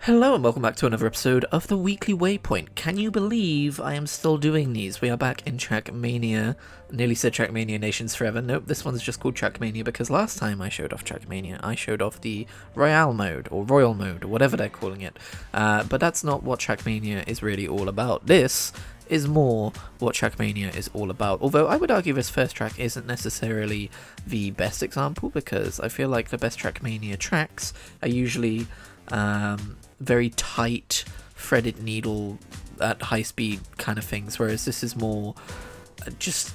Hello and welcome back to another episode of the Weekly Waypoint. Can you believe I am still doing these? We are back in Trackmania. Nearly said Trackmania Nations Forever. Nope, this one's just called Trackmania because last time I showed off Trackmania, I showed off the Royale mode, or Royal mode, or whatever they're calling it. But that's not what Trackmania is really all about. This is more what Trackmania is all about. Although I would argue this first track isn't necessarily the best example, because I feel like the best Trackmania tracks are usually very tight, threaded needle at high speed kind of things, whereas this is more just,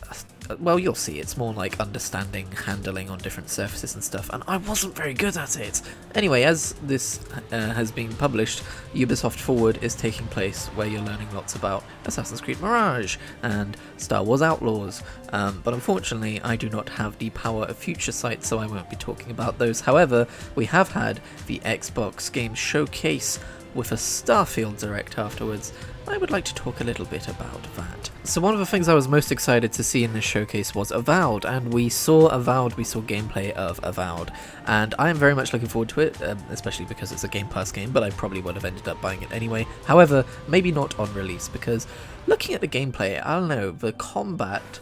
well, you'll see, it's more like understanding handling on different surfaces and stuff, and I wasn't very good at it. Anyway, as this has been published, Ubisoft Forward is taking place where you're learning lots about Assassin's Creed Mirage and Star Wars Outlaws, but unfortunately I do not have the power of Future Sight, so I won't be talking about those. However, we have had the Xbox Game Showcase with a Starfield Direct afterwards. I would like to talk a little bit about that. So one of the things I was most excited to see in this showcase was Avowed, and we saw gameplay of Avowed, and I am very much looking forward to it, especially because it's a Game Pass game, but I probably would have ended up buying it anyway. However, maybe not on release, because looking at the gameplay, I don't know, the combat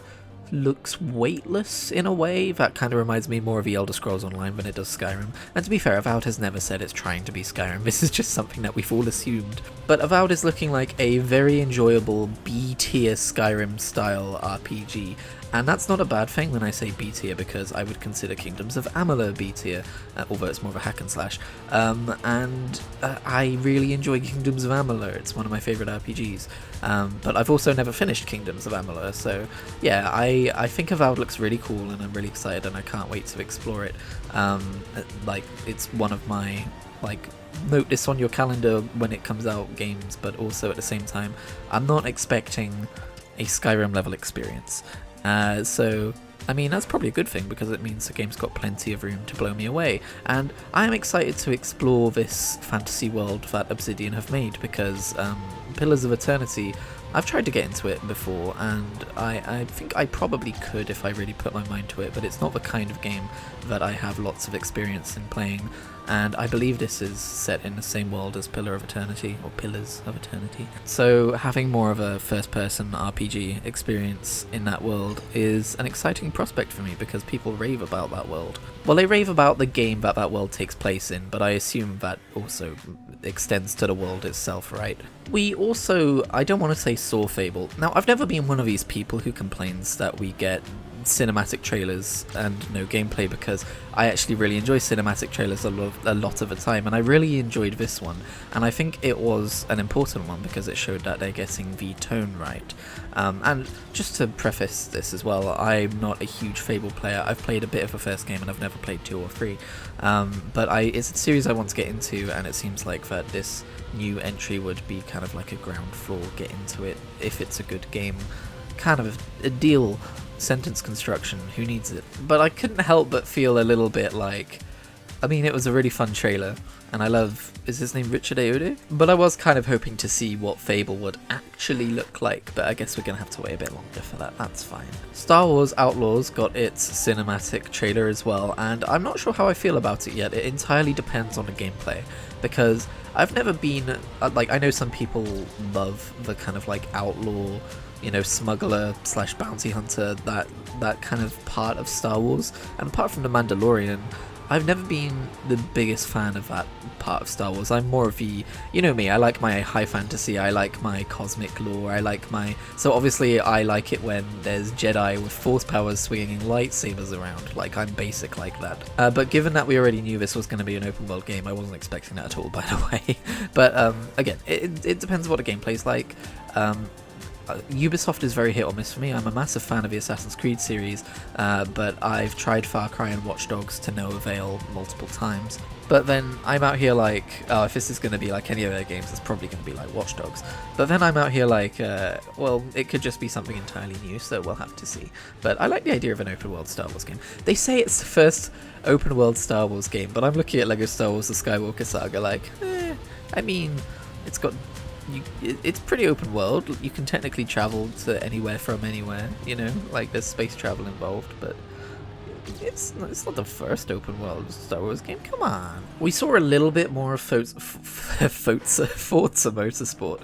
looks weightless in a way. That kind of reminds me more of the Elder Scrolls Online than it does Skyrim. And to be fair, Avowed has never said it's trying to be Skyrim. This is just something that we've all assumed. But Avowed is looking like a very enjoyable B-tier Skyrim style RPG. And that's not a bad thing when I say B-tier, because I would consider Kingdoms of Amalur B-tier, although it's more of a hack and slash. I really enjoy Kingdoms of Amalur. It's one of my favourite RPGs. But I've also never finished Kingdoms of Amalur, so yeah, I think Avowed looks really cool, and I'm really excited, and I can't wait to explore it. It's one of my, note this on your calendar when it comes out games, but also at the same time, I'm not expecting a Skyrim level experience. So, I mean, that's probably a good thing, because it means the game's got plenty of room to blow me away, and I'm excited to explore this fantasy world that Obsidian have made, because Pillars of Eternity, I've tried to get into it before, and I think I probably could if I really put my mind to it, but it's not the kind of game that I have lots of experience in playing, and I believe this is set in the same world as Pillar of Eternity, or Pillars of Eternity. So having more of a first-person RPG experience in that world is an exciting prospect for me, because people rave about that world. Well, they rave about the game that world takes place in, but I assume that also extends to the world itself, right? We also, I don't want to say saw Fable. Now, I've never been one of these people who complains that we get cinematic trailers and no gameplay, because I actually really enjoy cinematic trailers a lot of the time, and I really enjoyed this one, and I think it was an important one because it showed that they're getting the tone right. And just to preface this as well, I'm not a huge Fable player. I've played a bit of the first game and I've never played 2 or 3, but it's a series I want to get into, and it seems like that this new entry would be kind of like a ground floor get into it if it's a good game, kind of a deal. Sentence construction, who needs it? But I couldn't help but feel a little bit like, I mean, it was a really fun trailer, and I love, is his name Richard Ayoade? But I was kind of hoping to see what Fable would actually look like, but I guess we're gonna have to wait a bit longer for that, that's fine. Star Wars Outlaws got its cinematic trailer as well, and I'm not sure how I feel about it yet. It entirely depends on the gameplay, because I've never been, I know some people love the kind of outlaw, smuggler / bounty hunter, that kind of part of Star Wars, and apart from The Mandalorian, I've never been the biggest fan of that part of Star Wars. I'm more of the, you know me, I like my high fantasy, I like my cosmic lore, so obviously I like it when there's Jedi with force powers swinging lightsabers around, I'm basic like that. But given that we already knew this was going to be an open world game, I wasn't expecting that at all, by the way. But again, it depends what the gameplay's like. Ubisoft is very hit or miss for me. I'm a massive fan of the Assassin's Creed series, but I've tried Far Cry and Watch Dogs to no avail multiple times. But then I'm out here if this is going to be like any of their games, it's probably going to be like Watch Dogs. But then I'm out here well, it could just be something entirely new, so we'll have to see. But I like the idea of an open world Star Wars game. They say it's the first open world Star Wars game, but I'm looking at LEGO Star Wars The Skywalker Saga I mean, it's pretty open world. You can technically travel to anywhere from anywhere, there's space travel involved, but It's not the first open world Star Wars game, come on. We saw a little bit more of Forza Motorsport,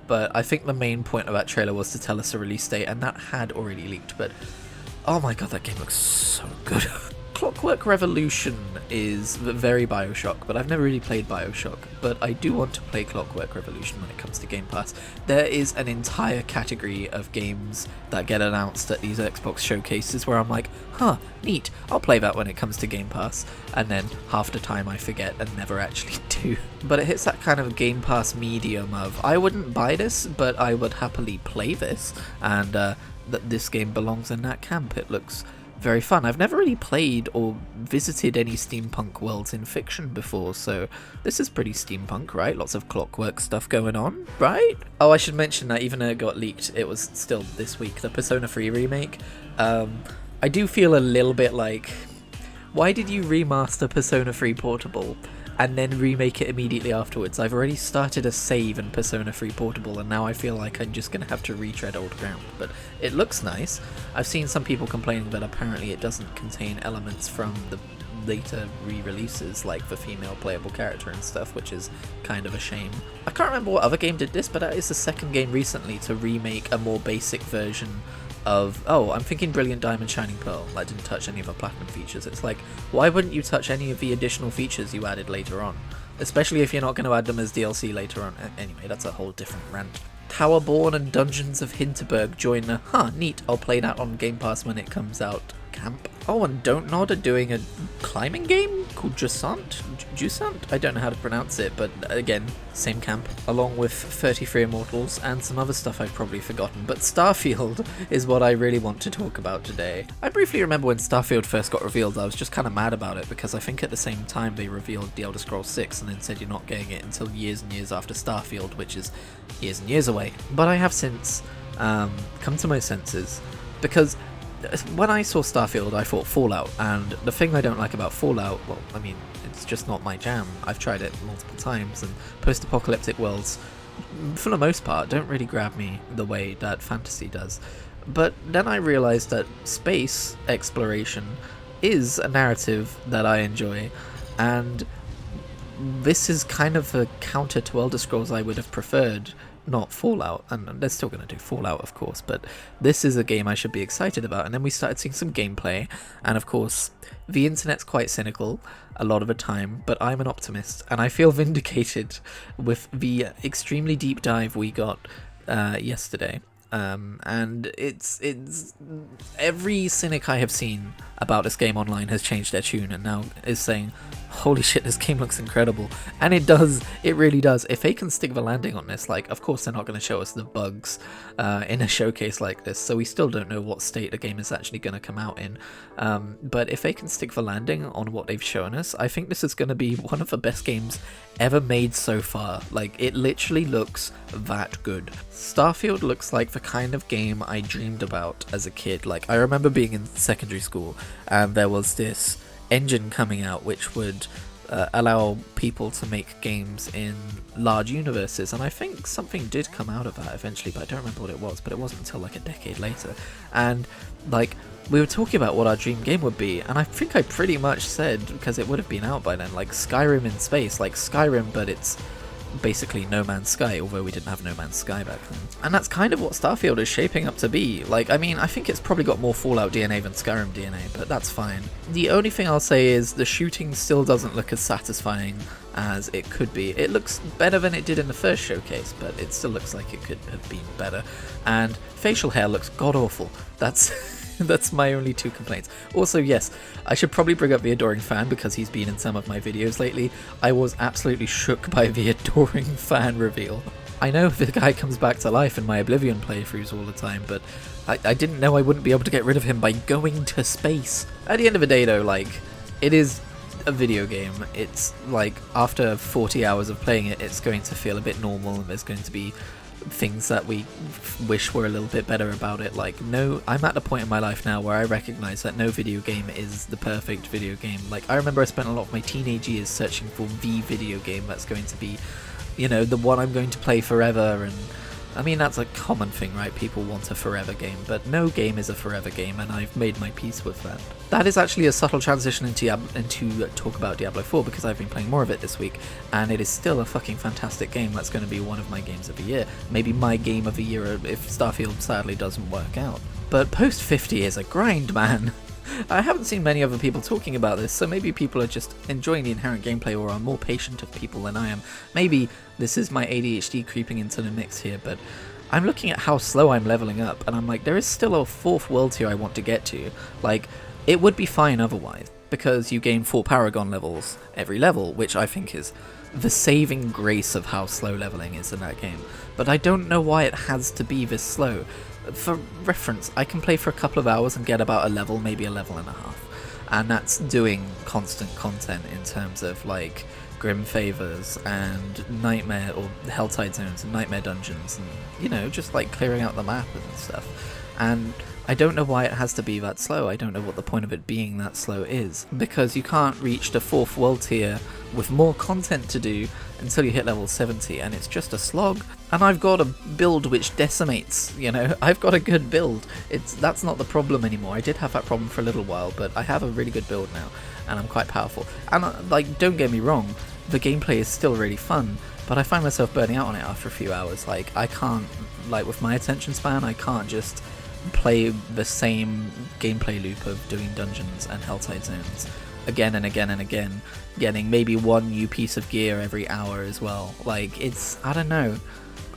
but I think the main point of that trailer was to tell us a release date, and that had already leaked, but oh my god, that game looks so good. Clockwork Revolution is very Bioshock, but I've never really played Bioshock, but I do want to play Clockwork Revolution when it comes to Game Pass. There is an entire category of games that get announced at these Xbox showcases where I'm like, huh, neat, I'll play that when it comes to Game Pass, and then half the time I forget and never actually do. But it hits that kind of Game Pass medium of, I wouldn't buy this, but I would happily play this, and that this game belongs in that camp. It looks very fun. I've never really played or visited any steampunk worlds in fiction before, so this is pretty steampunk, right? Lots of clockwork stuff going on, right? Oh, I should mention that even though it got leaked, it was still this week, the Persona 3 remake. I do feel a little bit like, why did you remaster Persona 3 Portable and then remake it immediately afterwards? I've already started a save in Persona 3 Portable, and now I feel like I'm just going to have to retread old ground. But it looks nice. I've seen some people complaining that apparently it doesn't contain elements from the later re-releases, like the female playable character and stuff, which is kind of a shame. I can't remember what other game did this, but that is the second game recently to remake a more basic version of, oh, I'm thinking Brilliant Diamond Shining Pearl. I didn't touch any of the platinum features. It's like, why wouldn't you touch any of the additional features you added later on? Especially if you're not going to add them as DLC later on. Anyway, that's a whole different rant. Towerborn and Dungeons of Hinterberg join the, neat, I'll play that on Game Pass when it comes out camp. Oh, and Don't Nod are doing a climbing game called Jusant? I don't know how to pronounce it, but again, same camp, along with 33 Immortals and some other stuff I've probably forgotten. But Starfield is what I really want to talk about today. I briefly remember when Starfield first got revealed, I was just kind of mad about it, because I think at the same time they revealed The Elder Scrolls 6 and then said you're not getting it until years and years after Starfield, which is years and years away. But I have since come to my senses, because when I saw Starfield, I thought Fallout, and the thing I don't like about Fallout, well, I mean, it's just not my jam. I've tried it multiple times, and post-apocalyptic worlds, for the most part, don't really grab me the way that fantasy does. But then I realised that space exploration is a narrative that I enjoy, and this is kind of a counter to Elder Scrolls I would have preferred, not Fallout, and they're still going to do Fallout, of course, but this is a game I should be excited about. And then we started seeing some gameplay, and of course, the internet's quite cynical a lot of the time, but I'm an optimist, and I feel vindicated with the extremely deep dive we got yesterday. And it's every cynic I have seen about this game online has changed their tune and now is saying, holy shit, this game looks incredible. And it does, it really does. If they can stick the landing on this, like, of course they're not going to show us the bugs in a showcase like this, so we still don't know what state the game is actually going to come out in. But if they can stick the landing on what they've shown us, I think this is going to be one of the best games ever made so far. Like, it literally looks that good. Starfield looks like the kind of game I dreamed about as a kid. Like, I remember being in secondary school and there was this engine coming out which would allow people to make games in large universes, and I think something did come out of that eventually, but I don't remember what it was, but it wasn't until like a decade later. And like, we were talking about what our dream game would be, and I think I pretty much said, because it would have been out by then, like Skyrim in space, like Skyrim, but it's basically No Man's Sky, although we didn't have No Man's Sky back then. And that's kind of what Starfield is shaping up to be. Like, I mean, I think it's probably got more Fallout DNA than Skyrim DNA, but that's fine. The only thing I'll say is the shooting still doesn't look as satisfying as it could be. It looks better than it did in the first showcase, but it still looks like it could have been better. And facial hair looks god-awful. That's that's my only two complaints. Also, yes, I should probably bring up the Adoring Fan because he's been in some of my videos lately. I was absolutely shook by the Adoring Fan reveal. I know the guy comes back to life in my Oblivion playthroughs all the time, but I didn't know I wouldn't be able to get rid of him by going to space. At the end of the day though, like, it is a video game. It's like, after 40 hours of playing it, it's going to feel a bit normal, and there's going to be things that we wish were a little bit better about it. Like, no, I'm at the point in my life now where I recognize that no video game is the perfect video game. Like, I remember I spent a lot of my teenage years searching for the video game that's going to be, you know, the one I'm going to play forever, and I mean, that's a common thing, right? People want a forever game, but no game is a forever game, and I've made my peace with that. That is actually a subtle transition into talk about Diablo 4, because I've been playing more of it this week, and it is still a fucking fantastic game. That's going to be one of my games of the year. Maybe my game of the year if Starfield sadly doesn't work out. But post 50 is a grind, man. I haven't seen many other people talking about this, so maybe people are just enjoying the inherent gameplay or are more patient of people than I am. Maybe this is my ADHD creeping into the mix here, but I'm looking at how slow I'm leveling up, and I'm like, there is still a 4th world tier I want to get to. Like, it would be fine otherwise, because you gain 4 Paragon levels every level, which I think is the saving grace of how slow leveling is in that game. But I don't know why it has to be this slow. For reference, I can play for a couple of hours and get about a level, maybe a level and a half. And that's doing constant content in terms of like Grim Favors and Nightmare or Helltide Zones and Nightmare Dungeons and, you know, just like clearing out the map and stuff. And I don't know why it has to be that slow. I don't know what the point of it being that slow is, because you can't reach the 4th world tier with more content to do until you hit level 70, and it's just a slog. And I've got a build which decimates, you know, I've got a good build. That's not the problem anymore. I did have that problem for a little while, but I have a really good build now, and I'm quite powerful. And like, don't get me wrong, the gameplay is still really fun, but I find myself burning out on it after a few hours. Like, I can't, like with my attention span, I can't just play the same gameplay loop of doing dungeons and Helltide Zones again and again and again, getting maybe one new piece of gear every hour as well. Like, it's, I don't know,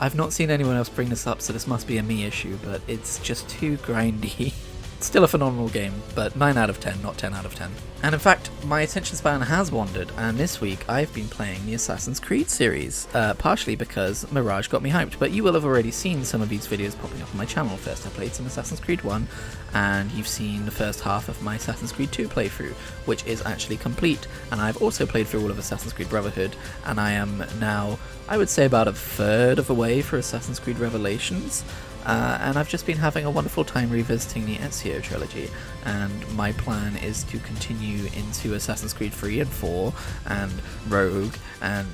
I've not seen anyone else bring this up, so this must be a me issue, but it's just too grindy. Still a phenomenal game, but 9 out of 10, not 10 out of 10. And in fact, my attention span has wandered, and this week I've been playing the Assassin's Creed series, partially because Mirage got me hyped, but you will have already seen some of these videos popping up on my channel. First I played some Assassin's Creed 1, and you've seen the first half of my Assassin's Creed 2 playthrough, which is actually complete, and I've also played through all of Assassin's Creed Brotherhood, and I am now, I would say, about a third of the way for Assassin's Creed Revelations. And I've just been having a wonderful time revisiting the Ezio trilogy, and my plan is to continue into Assassin's Creed 3 and 4, and Rogue, and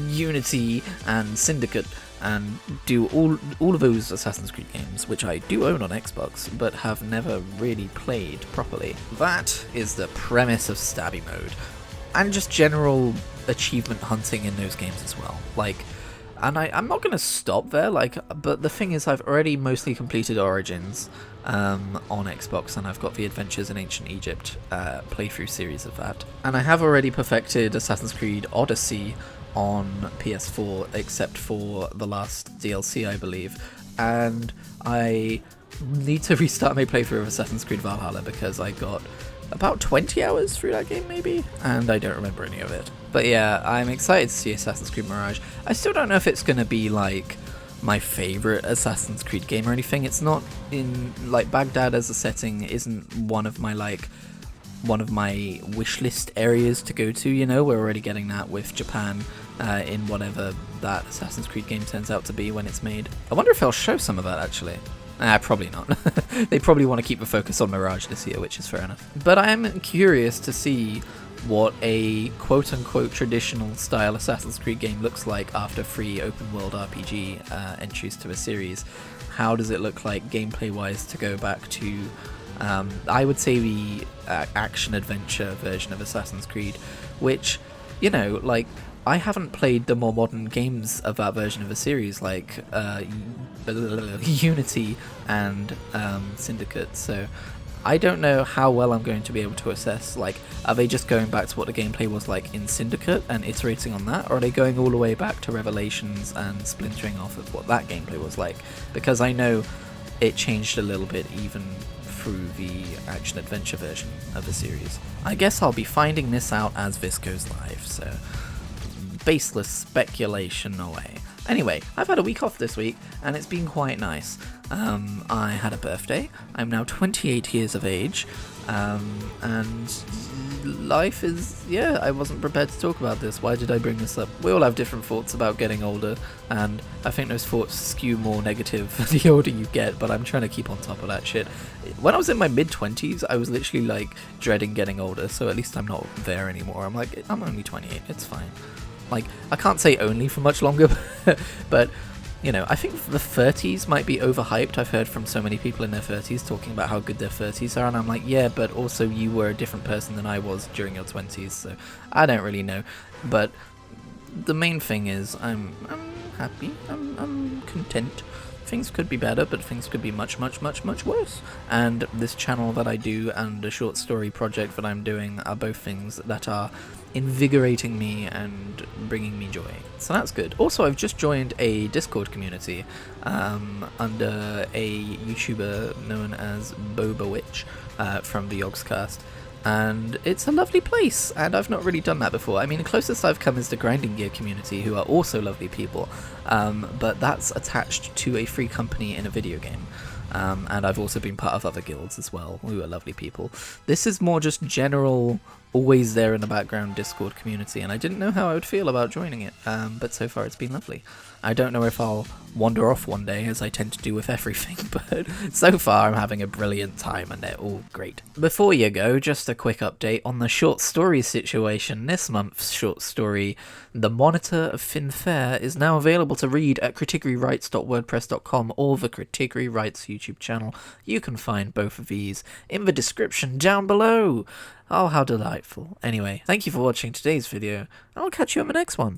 Unity, and Syndicate, and do all of those Assassin's Creed games, which I do own on Xbox, but have never really played properly. That is the premise of Stabby Mode, and just general achievement hunting in those games as well. Like, and I'm not going to stop there, like, but the thing is, I've already mostly completed Origins on Xbox, and I've got the Adventures in Ancient Egypt playthrough series of that. And I have already perfected Assassin's Creed Odyssey on PS4, except for the last DLC, I believe. And I need to restart my playthrough of Assassin's Creed Valhalla, because I got about 20 hours through that game, maybe, and I don't remember any of it. But yeah, I'm excited to see Assassin's Creed Mirage. I still don't know if it's going to be, like, my favourite Assassin's Creed game or anything. It's not in, like, Baghdad as a setting isn't one of my wish list areas to go to, you know. We're already getting that with Japan in whatever that Assassin's Creed game turns out to be when it's made. I wonder if they'll show some of that, actually. Probably not. They probably want to keep the focus on Mirage this year, which is fair enough. But I am curious to see what a quote-unquote traditional style Assassin's Creed game looks like after 3 open-world RPG entries to a series. How does it look like gameplay-wise to go back to, I would say, the action-adventure version of Assassin's Creed, which, you know, like, I haven't played the more modern games of that version of the series, like Unity and Syndicate, so I don't know how well I'm going to be able to assess, like, are they just going back to what the gameplay was like in Syndicate and iterating on that, or are they going all the way back to Revelations and splintering off of what that gameplay was like? Because I know it changed a little bit even through the action-adventure version of the series. I guess I'll be finding this out as this goes live, so baseless speculation away. Anyway, I've had a week off this week, and it's been quite nice. I had a birthday. I'm now 28 years of age, and life is, yeah, I wasn't prepared to talk about this. Why did I bring this up? We all have different thoughts about getting older, and I think those thoughts skew more negative the older you get, but I'm trying to keep on top of that shit. When I was in my mid-20s, I was literally, like, dreading getting older, so at least I'm not there anymore. I'm like, I'm only 28, it's fine. Like, I can't say only for much longer, but you know, I think the 30s might be overhyped. I've heard from so many people in their 30s talking about how good their 30s are, and I'm like, yeah, but also you were a different person than I was during your 20s, so I don't really know. But the main thing is I'm happy, I'm content. Things could be better, but things could be much, much, much, much worse. And this channel that I do and a short story project that I'm doing are both things that are invigorating me and bringing me joy. So that's good. Also, I've just joined a Discord community under a YouTuber known as Boba Witch from the Yogscast. And it's a lovely place, and I've not really done that before. I mean, the closest I've come is the Grinding Gear community, who are also lovely people, but that's attached to a free company in a video game. And I've also been part of other guilds as well, who are lovely people. This is more just general, always there in the background Discord community, and I didn't know how I would feel about joining it, but so far it's been lovely. I don't know if I'll wander off one day, as I tend to do with everything, but so far I'm having a brilliant time and they're all great. Before you go, just a quick update on the short story situation. This month's short story, The Monitor of Finfair, is now available to read at kritigrywrites.wordpress.com or the Kritigri Writes YouTube channel. You can find both of these in the description down below. Oh, how delightful. Anyway, thank you for watching today's video, and I'll catch you on the next one.